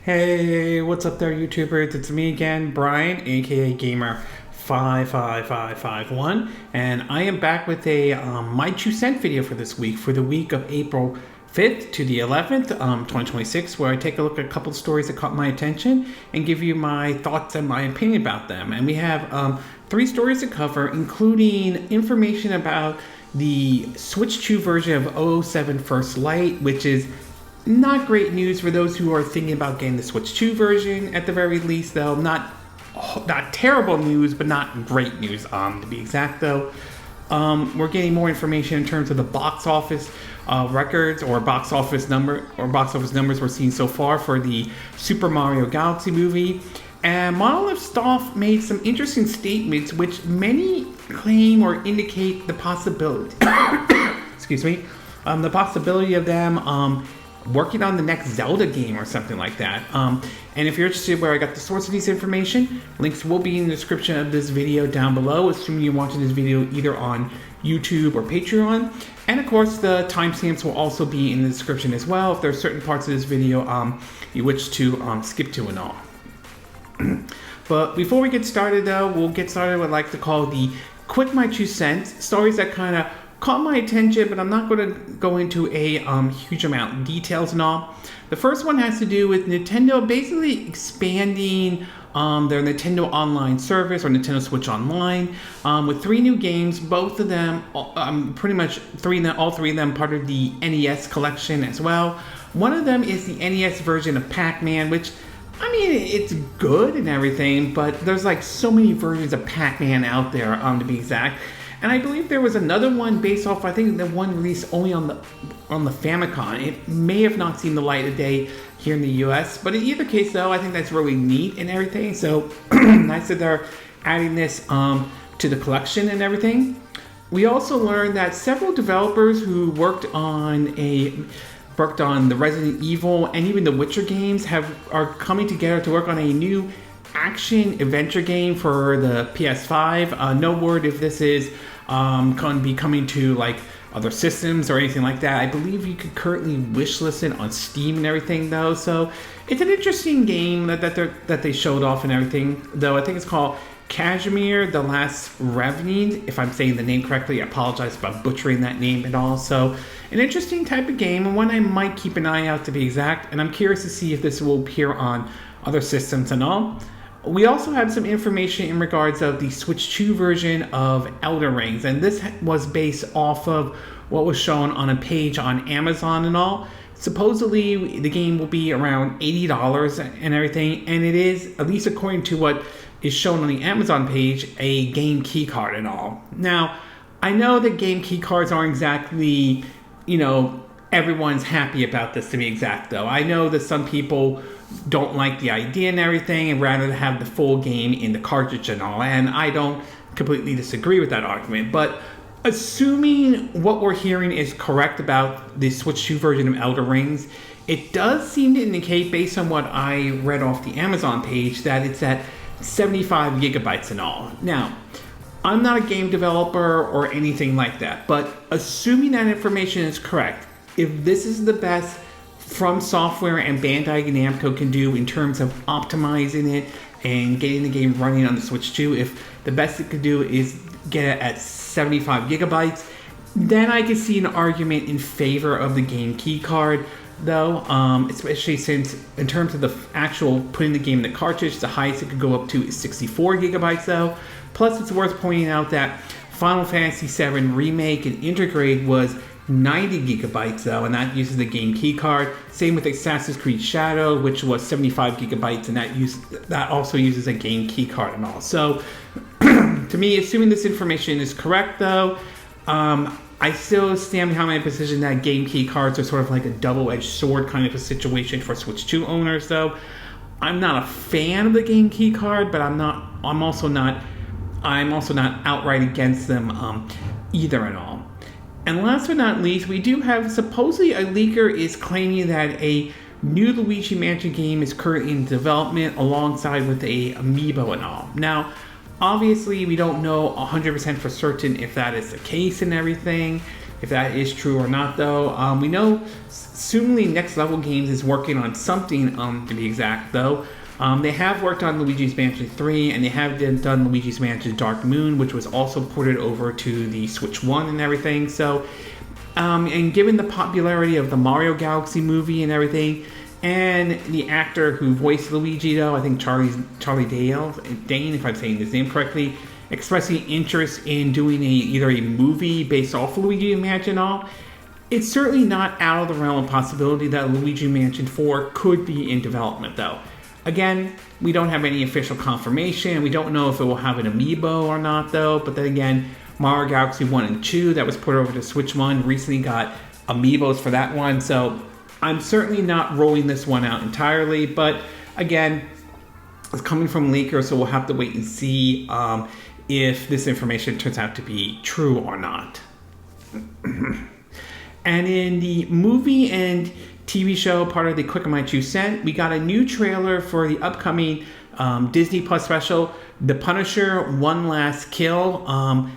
Hey, what's up there, YouTubers? It's me again, Brian, aka Gamer55551, and I am back with a my 2 cent video for this week, for the week of April 5th to the 11th, 2026, where I take a look at a couple of stories that caught my attention and give you my thoughts and my opinion about them. And we have 3 stories to cover, including information about the Switch 2 version of 007 First Light, which is not great news for those who are thinking about getting the Switch 2 version at the very least, though. Not terrible news, but not great news, to be exact, though. We're getting more information in terms of the box office records or box office numbers we're seeing so far for the Super Mario Galaxy movie. And Monolith Soft made some interesting statements which many claim or indicate the possibility the possibility of them working on the next Zelda game or something like that. And if you're interested where I got the source of this information, links will be in the description of this video down below, assuming you're watching this video either on YouTube or Patreon. And of course, the timestamps will also be in the description as well if there are certain parts of this video you wish to skip to and all. But before we get started, though, we'll get started with what I like to call the quick my 2 cents, stories that kind of caught my attention, but I'm not going to go into a huge amount of details and all. The first one has to do with Nintendo basically expanding their Nintendo Online service, or Nintendo Switch Online, with 3 new games, both of them, pretty much all three of them part of the NES collection as well. One of them is the NES version of Pac-Man, which, I mean, it's good and everything, but there's like so many versions of Pac-Man out there, to be exact. And I believe there was another one based off, I think the one released only on the Famicom. It may have not seen the light of day here in the US, but in either case, though, I think that's really neat and everything. So nice that they're adding this to the collection and everything. We also learned that several developers who worked on the Resident Evil and even the Witcher games are coming together to work on a new action adventure game for the PS5. No word if this is going to be coming to like other systems or anything like that. I believe you could currently wishlist it on Steam and everything, though. So it's an interesting game that they showed off and everything. Though I think it's called Kashmir: The Last Revenant. If I'm saying the name correctly, I apologize about butchering that name and all. So an interesting type of game, and one I might keep an eye out, to be exact. And I'm curious to see if this will appear on other systems and all. We also have some information in regards of the Switch 2 version of Elden Rings, and this was based off of what was shown on a page on Amazon and all. Supposedly, the game will be around $80 and everything, and it is, at least according to what is shown on the Amazon page, a game keycard and all. Now, I know that game keycards aren't exactly, everyone's happy about this, to be exact, though. I know that some people don't like the idea and everything and rather have the full game in the cartridge and all, and I don't completely disagree with that argument. But assuming what we're hearing is correct about the Switch 2 version of Elden Rings, it does seem to indicate, based on what I read off the Amazon page, that it's at 75 gigabytes and all. Now, I'm not a game developer or anything like that, but assuming that information is correct, if this is the best From Software and Bandai Namco can do in terms of optimizing it and getting the game running on the Switch 2, if the best it could do is get it at 75 gigabytes, then I could see an argument in favor of the game keycard, though, especially since in terms of the actual putting the game in the cartridge, the highest it could go up to is 64 gigabytes, though. Plus, it's worth pointing out that Final Fantasy VII Remake and Integrate was 90 gigabytes, though, and that uses the game keycard. Same with Assassin's Creed Shadow, which was 75 gigabytes, and that also uses a game keycard and all. So, to me, assuming this information is correct, though, I still stand behind my position that game keycards are sort of like a double-edged sword kind of a situation for Switch 2 owners, though. I'm not a fan of the game keycard, but I'm also not outright against them either and all. And last but not least, we do have, supposedly a leaker is claiming that a new Luigi Mansion game is currently in development alongside with a amiibo and all. Now, obviously, we don't know 100% for certain if that is the case and everything. if that is true or not, though. We know assumingly Next Level Games is working on something, to be exact, though. They have worked on Luigi's Mansion 3, and they have done Luigi's Mansion Dark Moon, which was also ported over to the Switch 1 and everything. So, and given the popularity of the Mario Galaxy movie and everything, and the actor who voiced Luigi, though, I think Charlie Dane, if I'm saying his name correctly, expressing interest in doing either a movie based off of Luigi Mansion and all, it's certainly not out of the realm of possibility that Luigi Mansion 4 could be in development, though. Again, we don't have any official confirmation. We don't know if it will have an amiibo or not, though. But then again, Mario Galaxy 1 and 2, that was put over to Switch 1, recently got amiibos for that one. So I'm certainly not rolling this one out entirely. But again, it's coming from leakers, so we'll have to wait and see if this information turns out to be true or not. And in the movie and TV show, part of the Quick and My 2 Cent, we got a new trailer for the upcoming Disney Plus special, The Punisher: One Last Kill.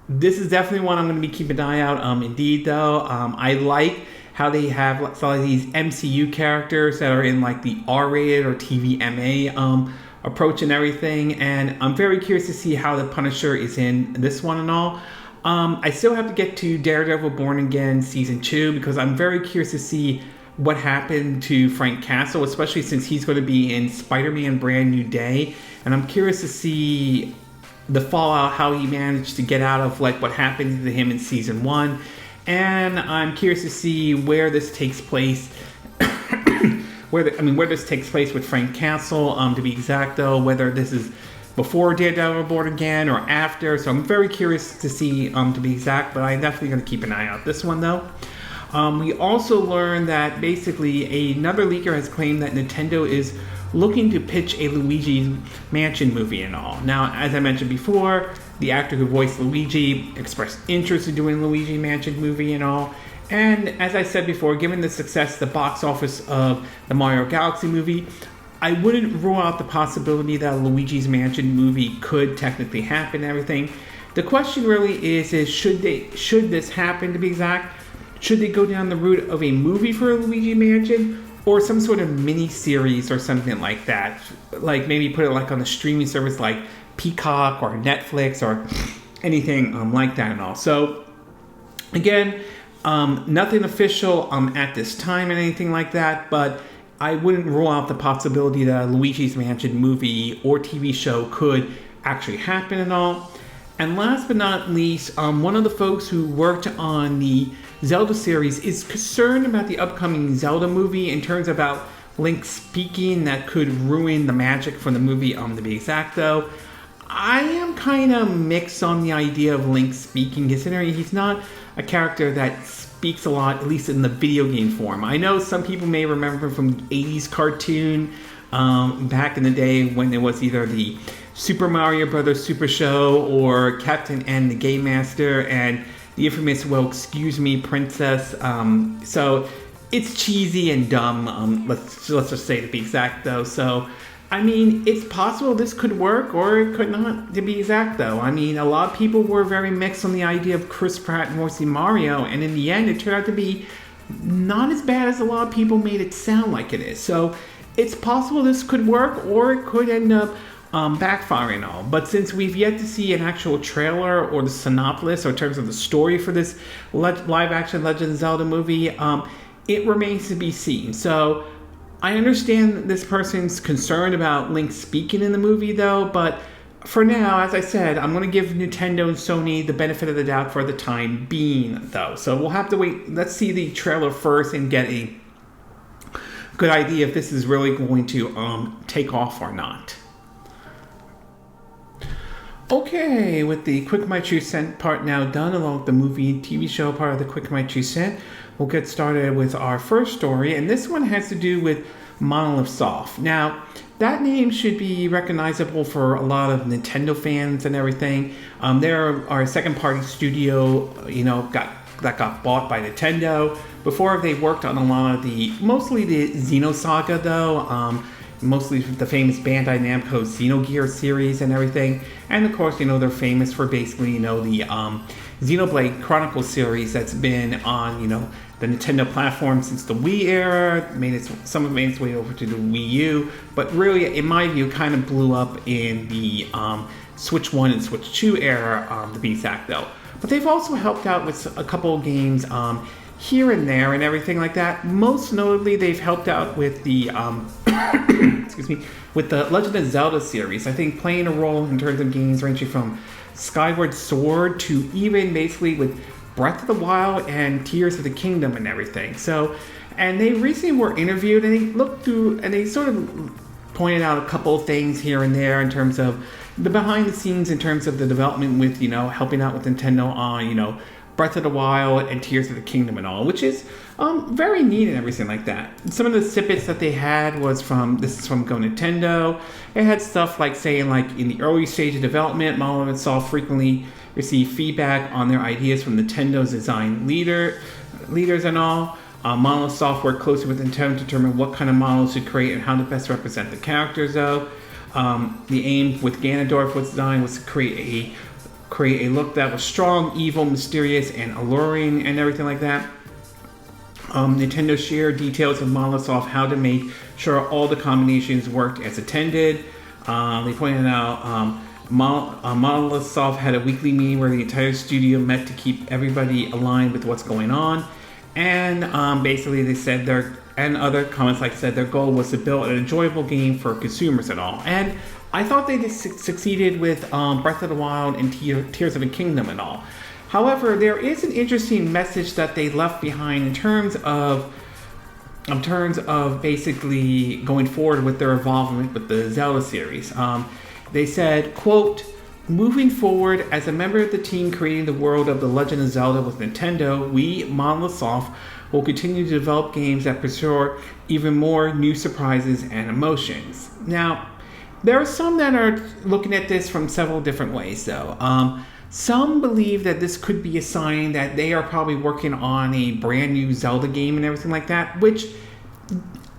This is definitely one I'm going to be keeping an eye out. Indeed, though, I like how they have some of these MCU characters that are in like the R-rated or TVMA approach and everything, and I'm very curious to see how The Punisher is in this one and all. I still have to get to Daredevil Born Again Season 2 because I'm very curious to see what happened to Frank Castle, especially since he's going to be in Spider-Man Brand New Day. And I'm curious to see the fallout, how he managed to get out of like what happened to him in Season 1. And I'm curious to see where this takes place. where this takes place with Frank Castle, to be exact, though, whether this is before Daredevil Born Again or after. So I'm very curious to see, to be exact, but I'm definitely going to keep an eye out this one, though. We also learned that basically another leaker has claimed that Nintendo is looking to pitch a Luigi's Mansion movie and all. Now, as I mentioned before, the actor who voiced Luigi expressed interest in doing Luigi Mansion movie and all. And as I said before, given the success, the box office of the Mario Galaxy movie, I wouldn't rule out the possibility that a Luigi's Mansion movie could technically happen and everything. The question really is should this happen, to be exact? Should they go down the route of a movie for a Luigi Mansion or some sort of mini-series or something like that? Like maybe put it like on a streaming service like Peacock or Netflix or anything like that and all. So again, nothing official at this time and anything like that, but I wouldn't rule out the possibility that a Luigi's Mansion movie or TV show could actually happen and all. And last but not least, one of the folks who worked on the Zelda series is concerned about the upcoming Zelda movie in terms about Link speaking that could ruin the magic from the movie, to be exact, though. I am kind of mixed on the idea of Link speaking, considering he's not a character that speaks a lot, at least in the video game form. I know some people may remember from the 80s cartoon back in the day when there was either the Super Mario Brothers Super Show or Captain N the Game Master and the infamous "Well, excuse me, princess." So it's cheesy and dumb. Let's just say, to be exact, though. So I mean, it's possible this could work or it could not, to be exact, though. I mean, a lot of people were very mixed on the idea of Chris Pratt voicing Mario, and in the end, it turned out to be not as bad as a lot of people made it sound like it is. So it's possible this could work or it could end up backfiring and all. But since we've yet to see an actual trailer or the synopsis or in terms of the story for this live-action Legend of Zelda movie, it remains to be seen. So I understand this person's concerned about Link speaking in the movie, though, but for now, as I said, I'm going to give Nintendo and Sony the benefit of the doubt for the time being, though. So we'll have to wait. Let's see the trailer first and get a good idea if this is really going to take off or not. Okay, with the Quick My 2 Cent part now done, along with the movie and TV show part of the Quick My 2 Cent, we'll get started with our first story, and this one has to do with Monolith Soft. Now, that name should be recognizable for a lot of Nintendo fans and everything. They're our second-party studio, that got bought by Nintendo. Before, they worked on a lot of mostly the Xenosaga, though. Mostly the famous Bandai Namco Xenogears series and everything. And of course, they're famous for basically, the Xenoblade Chronicles series that's been on, the Nintendo platform since the Wii era. Some of it made its way over to the Wii U, but really, in my view, kind of blew up in the Switch 1 and Switch 2 era, to be exact though. But they've also helped out with a couple of games here and there and everything like that. Most notably, they've helped out with the excuse me, with the Legend of Zelda series. I think playing a role in terms of games ranging from Skyward Sword to even basically with Breath of the Wild and Tears of the Kingdom and everything. So, and they recently were interviewed and they looked through and they sort of pointed out a couple of things here and there in terms of the behind the scenes, in terms of the development with, helping out with Nintendo on, Breath of the Wild and Tears of the Kingdom and all, which is very neat and everything like that. Some of the snippets that they had was from Go Nintendo. It had stuff like saying, like, in the early stage of development, Monolith Soft frequently received feedback on their ideas from Nintendo's design leaders and all. Monolith Soft worked closely with Nintendo to determine what kind of models to create and how to best represent the characters, though. The aim with Ganondorf was design was to create a look that was strong, evil, mysterious, and alluring, and everything like that. Nintendo shared details of Monolith Soft how to make sure all the combinations worked as intended. They pointed out Monolith Soft had a weekly meeting where the entire studio met to keep everybody aligned with what's going on. And basically they said and other comments like said their goal was to build an enjoyable game for consumers and all. And I thought they succeeded with Breath of the Wild and Tears of the Kingdom and all. However, there is an interesting message that they left behind in terms of basically going forward with their involvement with the Zelda series. They said, quote, "Moving forward, as a member of the team creating the world of The Legend of Zelda with Nintendo, we, Monolith Soft, will continue to develop games that pursue even more new surprises and emotions." Now, there are some that are looking at this from several different ways, though. Some believe that this could be a sign that they are probably working on a brand new Zelda game and everything like that, which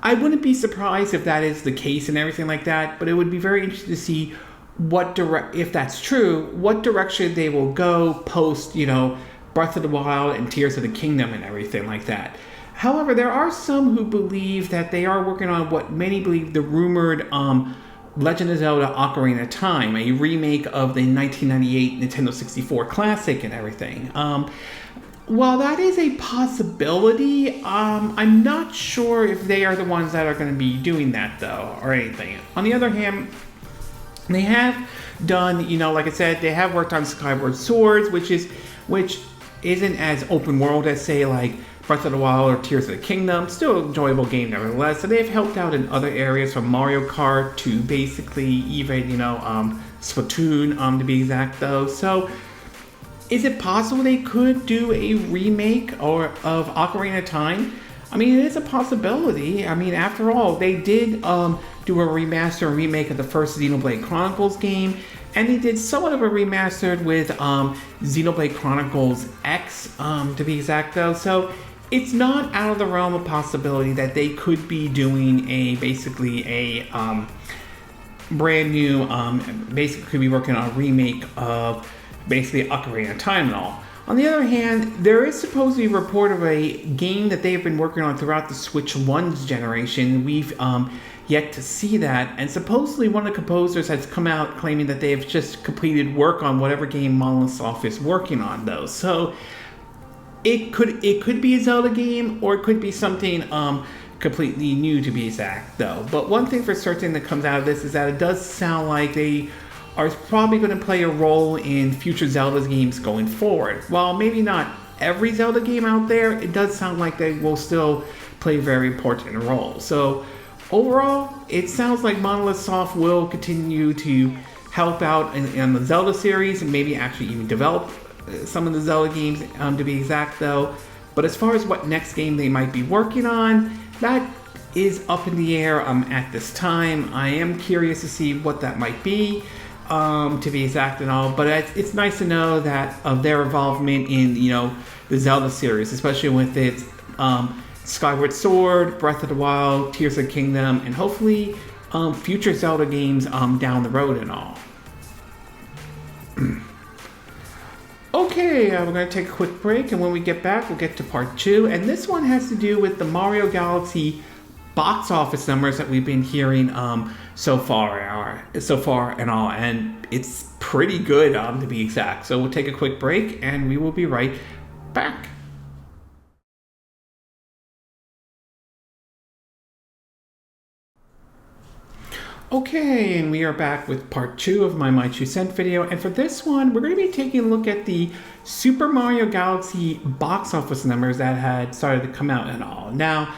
I wouldn't be surprised if that is the case and everything like that, but it would be very interesting to see if that's true, what direction they will go post, Breath of the Wild and Tears of the Kingdom and everything like that. However, there are some who believe that they are working on what many believe the rumored Legend of Zelda Ocarina of Time, a remake of the 1998 Nintendo 64 classic and everything. While that is a possibility, I'm not sure if they are the ones that are going to be doing that, though, or anything. On the other hand, they have done, like I said, they have worked on Skyward Swords, which isn't as open world as, say, like Breath of the Wild or Tears of the Kingdom. Still an enjoyable game nevertheless. So they've helped out in other areas, from Mario Kart to basically even, Splatoon, to be exact though. So is it possible they could do a remake of Ocarina of Time? I mean, it is a possibility. I mean, after all, they did do a remaster and remake of the first Xenoblade Chronicles game, and they did somewhat of a remastered with Xenoblade Chronicles X, to be exact though. So it's not out of the realm of possibility that they could be doing basically a brand new, basically could be working on a remake of basically Ocarina of Time and all. On the other hand, there is supposedly a report of a game that they've been working on throughout the Switch 1's generation. We've yet to see that, and supposedly one of the composers has come out claiming that they have just completed work on whatever game Monolith Soft is working on, though. So it could be a Zelda game, or it could be something completely new, to be exact, though. But one thing for certain that comes out of this is that it does sound like they are probably going to play a role in future Zelda games going forward. While maybe not every Zelda game out there, it does sound like they will still play a very important role. So overall, it sounds like Monolith Soft will continue to help out in the Zelda series, and maybe actually even develop some of the Zelda games, to be exact though. But as far as what next game they might be working on, that is up in the air at this time. I am curious to see what that might be, to be exact and all. But it's nice to know that of their involvement in the Zelda series, especially with its Skyward Sword, Breath of the Wild, Tears of the Kingdom, and hopefully future Zelda games down the road and all. Okay, Okay, we're going to take a quick break, and when we get back, we'll get to part 2. And this one has to do with the Mario Galaxy box office numbers that we've been hearing so far and all. And it's pretty good, to be exact. So we'll take a quick break, and we will be right back. Okay, and we are back with part 2 of my 2 cent video, and for this one, we're going to be taking a look at the Super Mario Galaxy box office numbers that had started to come out and all. Now,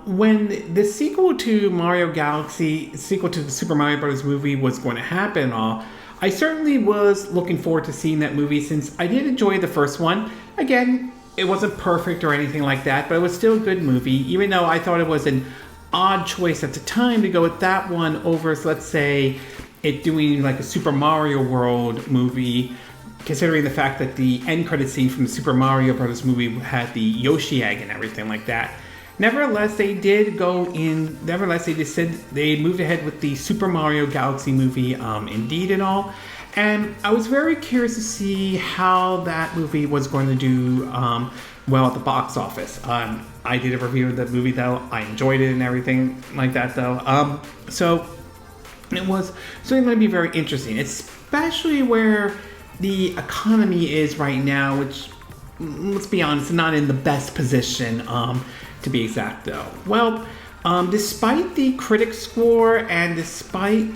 when the sequel to the Super Mario Bros. Movie was going to happen and all, I certainly was looking forward to seeing that movie since I did enjoy the first one. Again, it wasn't perfect or anything like that, but it was still a good movie, even though I thought it was an odd choice at the time to go with that one over, let's say, it doing like a Super Mario World movie, considering the fact that the end credit scene from the Super Mario Bros. Movie had the Yoshi egg and everything like that. Nevertheless, they moved ahead with the Super Mario Galaxy movie, indeed and all. And I was very curious to see how that movie was going to do well at the box office. I did a review of the movie though. I enjoyed it and everything like that though. So it was certainly going to be very interesting, especially where the economy is right now, which, let's be honest, not in the best position, to be exact though. Well, despite the critic score and despite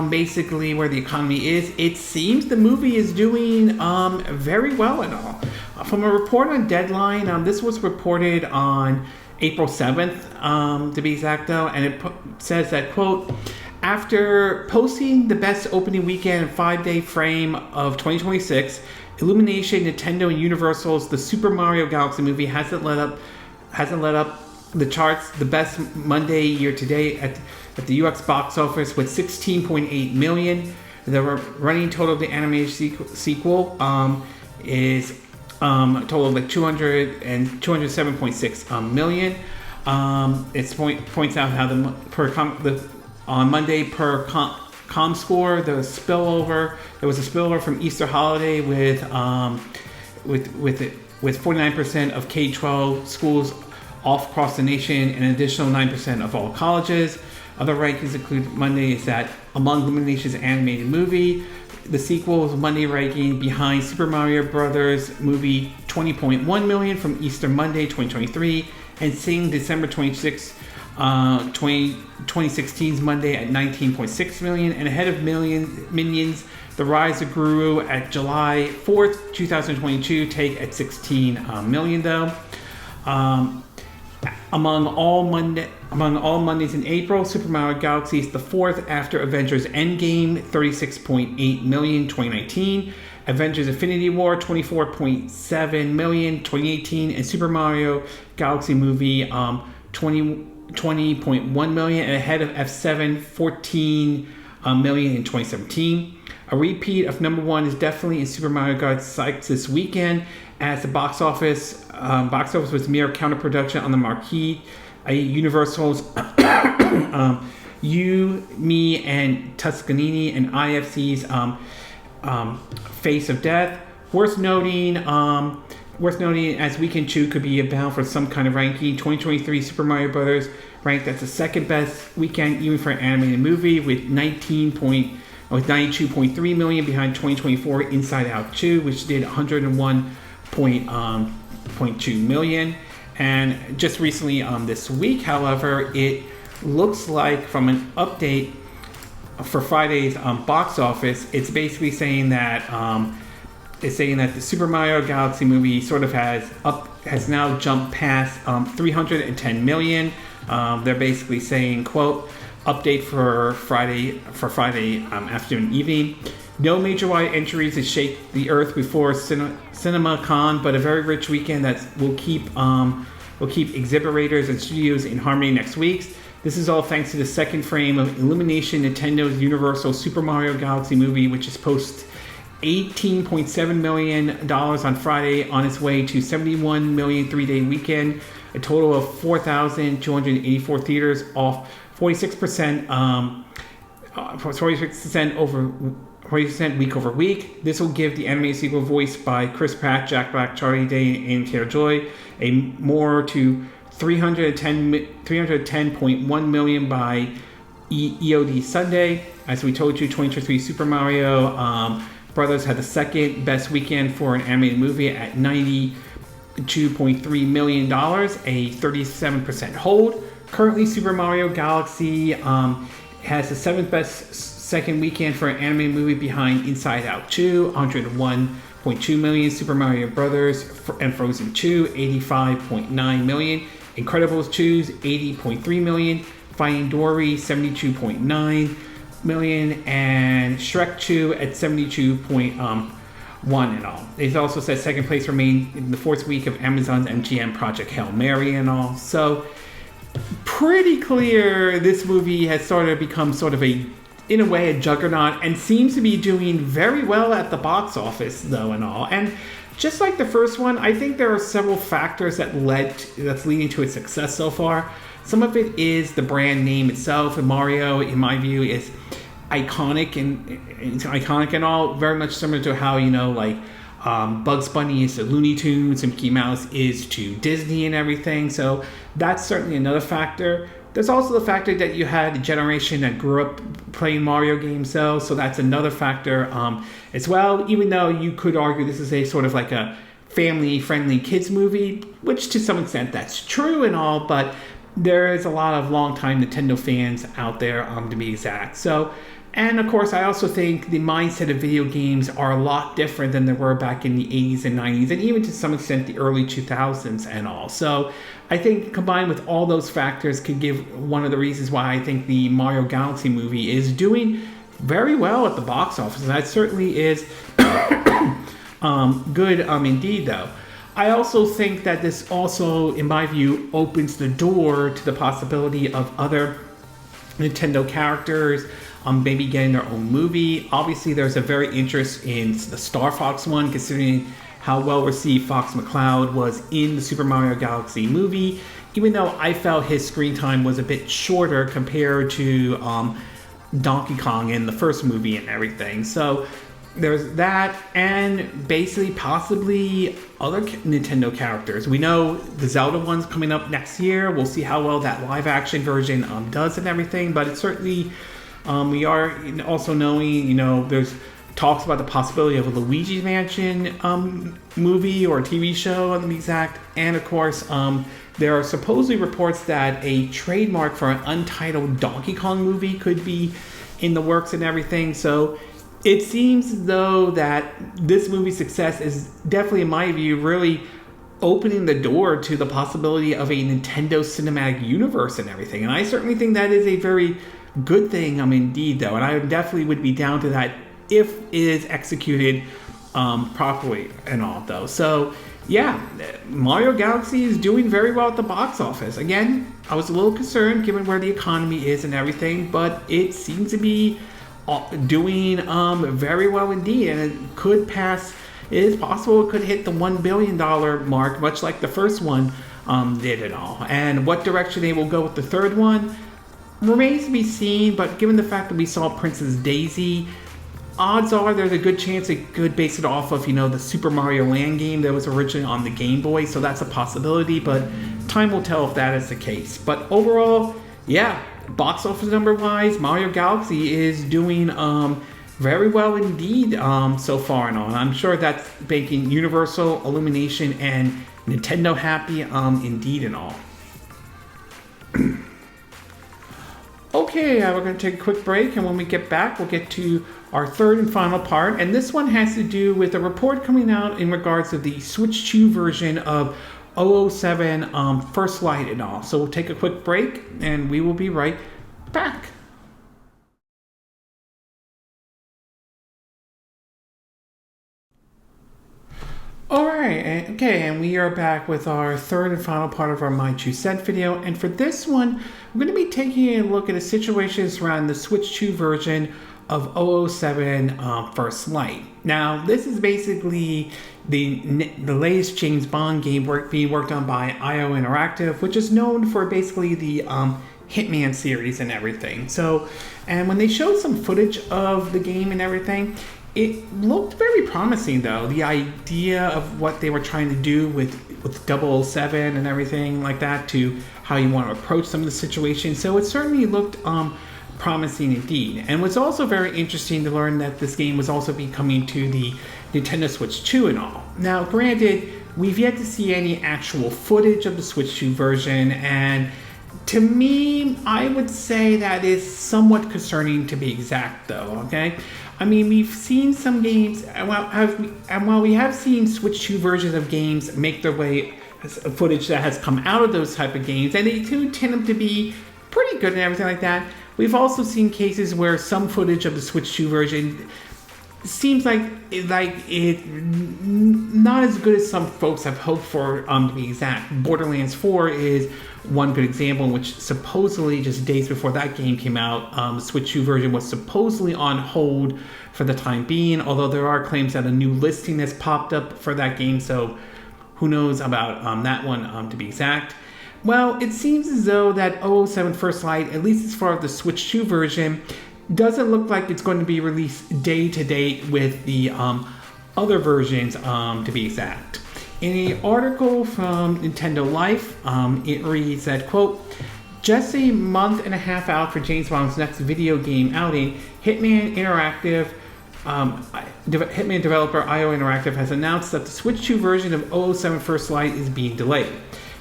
basically where the economy is, it seems the movie is doing very well and all. From a report on Deadline, this was reported on April 7th, to be exact though, and it says that, quote, after posting the best opening weekend and 5-day frame of 2026, Illumination, Nintendo, and Universal's The Super Mario Galaxy movie hasn't let up the charts. The best Monday year to date at the US box office with 16.8 million. The running total of the animated sequel is a total of like 207.6 million. It points out how on Monday per ComScore, there was a spillover from Easter holiday with 49% of K-12 schools off across the nation and an additional 9% of all colleges. Other rankings include Monday is that among Illumination's animated movie, the sequel was Monday ranking behind Super Mario Bros. Movie 20.1 million from Easter Monday 2023 and Sing December 26, 2016's Monday at 19.6 million, and ahead of Minions, The Rise of Guru at July 4th, 2022 take at 16 million though. Among all Mondays in April, Super Mario Galaxy is the fourth after Avengers Endgame, 36.8 million 2019, Avengers Infinity War, 24.7 million 2018, and Super Mario Galaxy Movie 20.1 million, and ahead of F7, 14 million in 2017. A repeat of number one is definitely in Super Mario Galaxy sites this weekend, as the box office was mere counterproduction on the marquee. Universal's You, Me, and Tuscanini and IFC's Face of Death. Worth noting as Weekend 2 could be bound for some kind of ranking. 2023 Super Mario Bros. Ranked as the second best weekend even for an animated movie with 92.3 million behind 2024 Inside Out 2, which did 101.2 million. And just recently this week, however, it looks like from an update for Friday's box office, it's basically saying that the Super Mario Galaxy movie sort of has now jumped past 310 million. They're basically saying, quote, update for Friday afternoon and evening. No major wide entries to shake the earth before CinemaCon, but a very rich weekend that will keep exhibitors and studios in harmony next week. This is all thanks to the second frame of Illumination Nintendo's Universal Super Mario Galaxy movie, which is post $18.7 million on Friday on its way to 71 million 3-day weekend. A total of 4,284 theaters, off 46% over 40% week over week. This will give the animated sequel voiced by Chris Pratt, Jack Black, Charlie Day, and Taylor-Joy a more to 310.1 million by EOD Sunday. As we told you, 2023 Super Mario Brothers had the second best weekend for an animated movie at $92.3 million, a 37% hold. Currently, Super Mario Galaxy has the seventh best second weekend for an animated movie behind Inside Out 2, 101.2 million. Super Mario Brothers and Frozen 2, 85.9 million. Incredibles 2's 80.3 million. Finding Dory, 72.9 million. And Shrek 2 at 72.1 and all. It also says second place remained in the fourth week of Amazon's MGM Project Hail Mary and all. So pretty clear this movie has sort of become sort of a, in a way, a juggernaut, and seems to be doing very well at the box office though and all. And just like the first one, I think there are several factors that's leading to its success so far. Some of it is the brand name itself, and Mario, in my view, is iconic and all, very much similar to how, you know, like Bugs Bunny is to Looney Tunes and Mickey Mouse is to Disney and everything. So that's certainly another factor. There's also the factor that you had a generation that grew up playing Mario games, though, so that's another factor as well. Even though you could argue this is a sort of like a family-friendly kids movie, which to some extent that's true and all, but there is a lot of longtime Nintendo fans out there, to be exact. So, and of course, I also think the mindset of video games are a lot different than they were back in the 80s and 90s, and even to some extent the early 2000s and all. So I think combined with all those factors could give one of the reasons why I think the Mario Galaxy movie is doing very well at the box office. And that certainly is good indeed, though. I also think that this also, in my view, opens the door to the possibility of other Nintendo characters maybe getting their own movie. Obviously, there's a very interest in the Star Fox one, considering how well received Fox McCloud was in the Super Mario Galaxy movie, even though I felt his screen time was a bit shorter compared to Donkey Kong in the first movie and everything. So there's that, and basically possibly other Nintendo characters. We know the Zelda one's coming up next year. We'll see how well that live action version does and everything, but it's certainly we are also knowing, you know, there's talks about the possibility of a Luigi's Mansion movie or TV show, to be exact. And of course, there are supposedly reports that a trademark for an untitled Donkey Kong movie could be in the works and everything. So it seems as though that this movie's success is definitely, in my view, really opening the door to the possibility of a Nintendo cinematic universe and everything. And I certainly think that is a very good thing, indeed, though. And I definitely would be down to that if it is executed properly and all, though. So, yeah, Mario Galaxy is doing very well at the box office. Again, I was a little concerned given where the economy is and everything, but it seems to be doing very well indeed, and it could pass. It is possible it could hit the $1 billion mark, much like the first one did and all. And what direction they will go with the third one remains to be seen, but given the fact that we saw Princess Daisy, odds are there's a good chance it could base it off of, you know, the Super Mario Land game that was originally on the Game Boy, so that's a possibility, but time will tell if that is the case. But overall, yeah, box office number wise, Mario Galaxy is doing very well indeed so far and all. And I'm sure that's making Universal, Illumination, and Nintendo happy indeed and all. Okay, we're going to take a quick break, and when we get back, we'll get to our third and final part. And this one has to do with a report coming out in regards to the Switch 2 version of 007 First Light and all. So we'll take a quick break, and we will be right back. Alright, okay, and we are back with our third and final part of our My 2 Cent video. And for this one, we're going to be taking a look at a situation surrounding the Switch 2 version of 007 First Light. Now, this is basically the latest James Bond game being worked on by IO Interactive, which is known for basically the Hitman series and everything. So, and when they showed some footage of the game and everything, it looked very promising though. The idea of what they were trying to do with 007 and everything like that, to how you want to approach some of the situations. So it certainly looked promising indeed. And it was also very interesting to learn that this game was also be coming to the Nintendo Switch 2 and all. Now, granted, we've yet to see any actual footage of the Switch 2 version, and to me, I would say that is somewhat concerning, to be exact though, okay? I mean, we've seen some games, and while we have seen Switch 2 versions of games make their way, footage that has come out of those type of games, and they do tend to be pretty good and everything like that, we've also seen cases where some footage of the Switch 2 version seems like it not as good as some folks have hoped for, to be exact. Borderlands 4 is one good example in which supposedly just days before that game came out, the Switch 2 version was supposedly on hold for the time being, although there are claims that a new listing has popped up for that game, so who knows about that one, to be exact. Well, it seems as though that 007 First Light, at least as far as the Switch 2 version, doesn't look like it's going to be released day to date with the other versions, to be exact. In an article from Nintendo Life, it reads that, quote, just a month and a half out for James Bond's next video game outing, Hitman developer IO Interactive has announced that the Switch 2 version of 007 First Light is being delayed.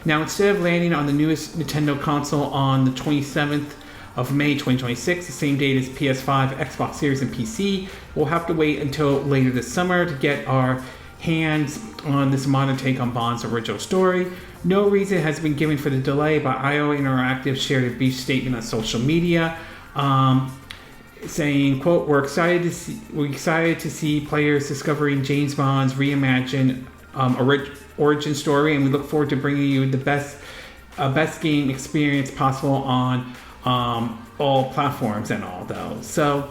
Now, instead of landing on the newest Nintendo console on the 27th of May 2026, the same date as PS5, Xbox Series, and PC, we'll have to wait until later this summer to get our hands on this modern take on Bond's original story. No reason has been given for the delay, but IO Interactive shared a brief statement on social media, saying, quote, we're excited to see players discovering James Bond's reimagined origin story, and we look forward to bringing you the best game experience possible on all platforms and all though. So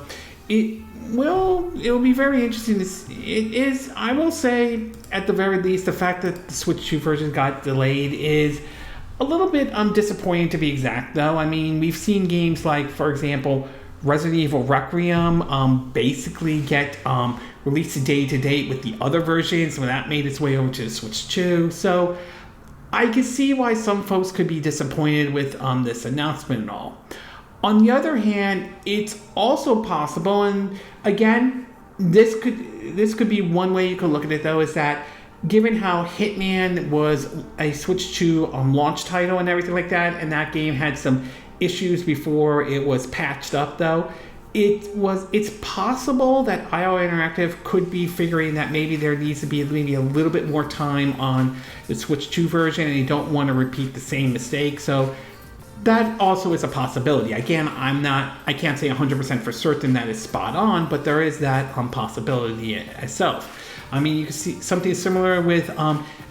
it will be very interesting to see. It is, I will say, at the very least, the fact that the Switch 2 version got delayed is a little bit disappointing, to be exact though. I mean, we've seen games like, for example, Resident Evil Requiem basically get released day to date with the other versions, when that made its way over to the Switch 2. So I can see why some folks could be disappointed with this announcement and all. On the other hand, it's also possible, and again, this could be one way you could look at it though, is that given how Hitman was a Switch 2 launch title and everything like that, and that game had some issues before it was patched up though, it's possible that IO Interactive could be figuring that maybe there needs to be maybe a little bit more time on the Switch 2 version, and they don't want to repeat the same mistake. So that also is a possibility. Again, I can't say 100% for certain that it's spot on, but there is that possibility itself. I mean, you can see something similar with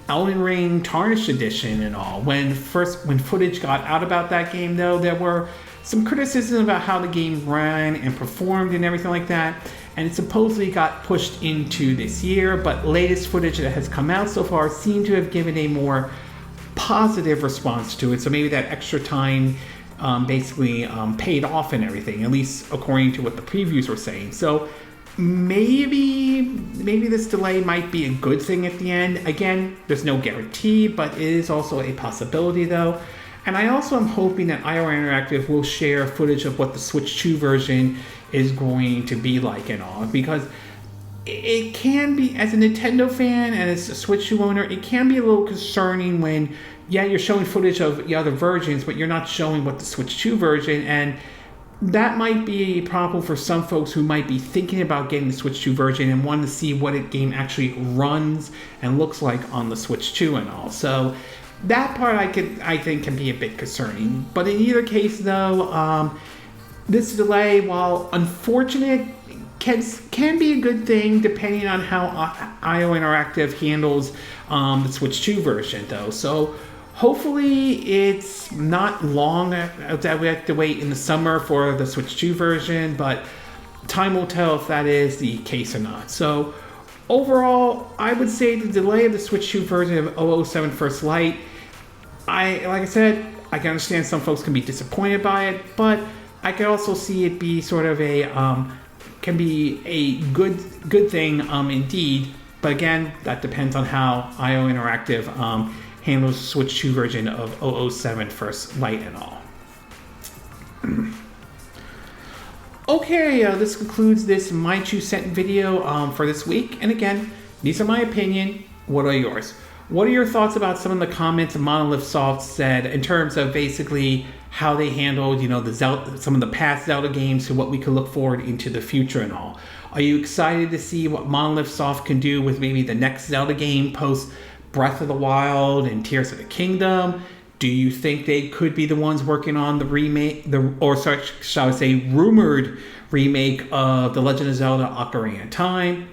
Elden Ring Tarnished Edition and all. When footage got out about that game though, there were some criticism about how the game ran and performed and everything like that, and it supposedly got pushed into this year, but latest footage that has come out so far seemed to have given a more positive response to it. So maybe that extra time basically paid off and everything, at least according to what the previews were saying. So maybe this delay might be a good thing at the end. Again, there's no guarantee, but it is also a possibility though. And I also am hoping that IO Interactive will share footage of what the Switch 2 version is going to be like and all, because it can be, as a Nintendo fan and as a Switch 2 owner, it can be a little concerning when, yeah, you're showing footage of the other versions, but you're not showing what the Switch 2 version, and that might be a problem for some folks who might be thinking about getting the Switch 2 version and want to see what a game actually runs and looks like on the Switch 2 and all. So that part I think can be a bit concerning. But in either case though, this delay, while unfortunate, can be a good thing depending on how IO Interactive handles the Switch 2 version though. So hopefully it's not long that we have to wait in the summer for the Switch 2 version, but time will tell if that is the case or not. So overall, I would say the delay of the Switch 2 version of 007 First Light, like I said, I can understand some folks can be disappointed by it, but I could also see it be sort of a can be a good thing indeed. But again, that depends on how IO Interactive handles the Switch 2 version of 007 First Light and all. Okay, this concludes this My 2 Cent video for this week. And again, these are my opinion. What are yours? What are your thoughts about some of the comments Monolith Soft said in terms of basically how they handled, the Zelda, some of the past Zelda games to what we could look forward into the future and all? Are you excited to see what Monolith Soft can do with maybe the next Zelda game post Breath of the Wild and Tears of the Kingdom? Do you think they could be the ones working on the remake, shall I say, rumored remake of The Legend of Zelda: Ocarina of Time?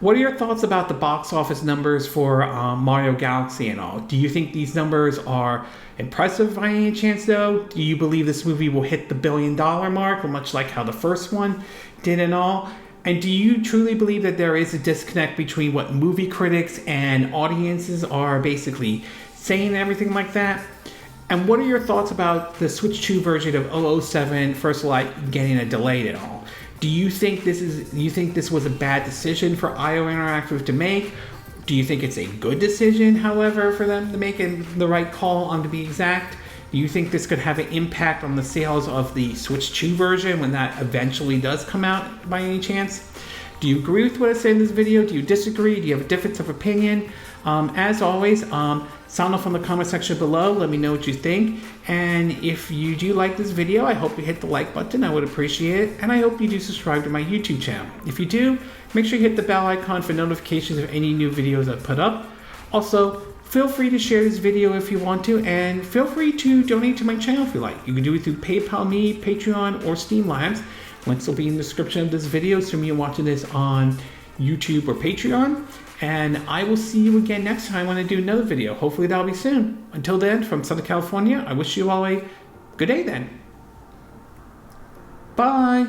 What are your thoughts about the box office numbers for Mario Galaxy and all? Do you think these numbers are impressive by any chance, though? Do you believe this movie will hit the $1 billion mark, much like how the first one did and all? And do you truly believe that there is a disconnect between what movie critics and audiences are basically saying and everything like that? And what are your thoughts about the Switch 2 version of 007 First Light getting a delay at all? Do you think this was a bad decision for IO Interactive to make? Do you think it's a good decision, however, for them to make the right call on, to be exact? Do you think this could have an impact on the sales of the Switch 2 version when that eventually does come out by any chance? Do you agree with what I said in this video? Do you disagree? Do you have a difference of opinion? As always, sound off in the comment section below. Let me know what you think. And if you do like this video, I hope you hit the like button. I would appreciate it. And I hope you do subscribe to my YouTube channel. If you do, make sure you hit the bell icon for notifications of any new videos I put up. Also, feel free to share this video if you want to, and feel free to donate to my channel if you like. You can do it through PayPal Me, Patreon, or Steam Labs. Links will be in the description of this video, assuming you're watching this on YouTube or Patreon. And I will see you again next time when I do another video. Hopefully that'll be soon. Until then, from Southern California, I wish you all a good day then. Bye.